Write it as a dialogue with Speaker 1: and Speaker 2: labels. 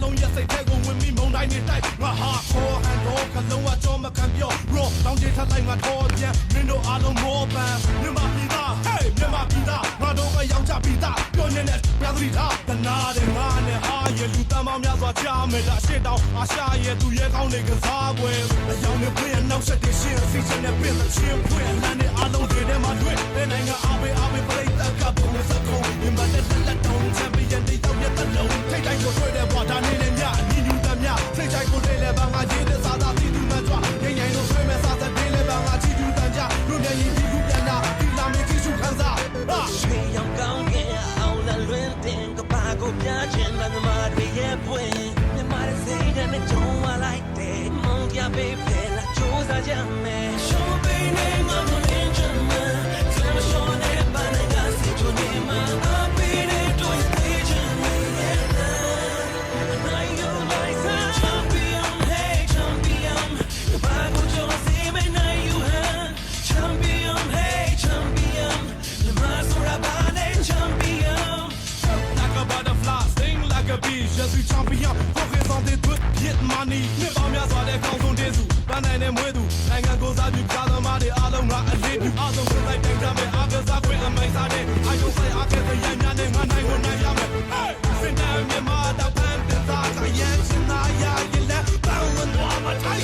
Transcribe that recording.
Speaker 1: လုံးရက်စိတ်ထဲကိုဝင်ပြီးမုံတိုင်းနေတိုက်ငါဟာခေါ်ဟန်တော့ကလုံးဝကြောမခံပြော raw တောင်းချထလိုက်ငါတော့ပြန်မင်းတို့အားလုံးမောပန်မြန်မာပြည်သား hey မြန်မာပြည်သားငါတို့ကရောက်ကြပြည်သားပြောနေတဲ့ပြသတိထားတနာတဲ့ငါနဲ့ဟာရဲ့လူတမ်းပေါင်းများစွာချားမယ်ဒါရှစ်တောင်အာရှရဲ့သူရဲ့ကောင်းတွေကစားပွဲအယောင်နဲ့ပြည့်နောက်ဆက်တဲ့ရှင်းစီချင်တဲ့ပြင်ချင်းဖွင့်လမ်းနဲ့အားလုံးတွေထဲမှာတွေ့တဲ့နိုင်ငံအားပေးပရိသတ်ကပုံစံကုန်မြန်မာတဲ့လက်တုံးချန်ပီယံတွေရောက်တဲ့တလုံးထိတ်တိုင်းကိုတွေ့တဲ့ဘွာဒါနေနဲ့ညအညီညူတဲ့ညထိတ်ချိုက်ကိုလေးလဲပါငါရေးတဲ့စာသားပြည်သူမှကြွငိမ့်ငိမ့်လို့ဆွေးမဲ့စာသက်တွေလဲပါငါချီကျူးတန်ကြလူနဲ့ရင်ဒီကူပြန်လာဒီလာမင်းကြီးစုခန်းစား
Speaker 2: ရွှေရောင်ကောင်းကင်အောင်လလွင်တင်ကပါကိုပြချင်တဲ့မာတွေရဲ့ပွင့်မြန်မာစိတ်နဲ့ကြုံဝလိုက်တဲ့မုံပြပေးဖဲလာကြိုးစားကြမယ်ရှုံးပေးနေငါတို့လင်းချင်မယ်ဆယ်မရှုံးတဲ့ဘာနဲ့ကစီချိုနေမှာအပေးတဲ့တို့ရဲ့ချင်နေရဲ့နိုင်ရောလိုက်စား champion hey champion ဘာကိုကြိုးစီမနိုင် you have champion hey champion မြန်မာဆိုတာဘာနဲ့ champion
Speaker 1: like a butterfly sting like a bee je suis champion représenter toute Vietnamie နှစ်ပေါင်းများစွာတဲ့ကောင်းဆုံးတင်းစုပန်းနိုင်တဲ့မွေးသူနိုင်ငံကိုစားပြုကားသမားတွေအားလုံးကအလေးပြုအားလုံးကိုလိုက်တိုင်းကြမယ်အားကစားခွင့်အမိုက်စားတဲ့အာယုံဆိုင်အားကစားရများနဲ့ငါနိုင်ကိုနိုင်ရမယ် hey စင်တမ်းမြန်မာတောက်ပန်းတဲ့သားကရန်စင်နာရရလက်ပန်းဝင်သွားမထိုင်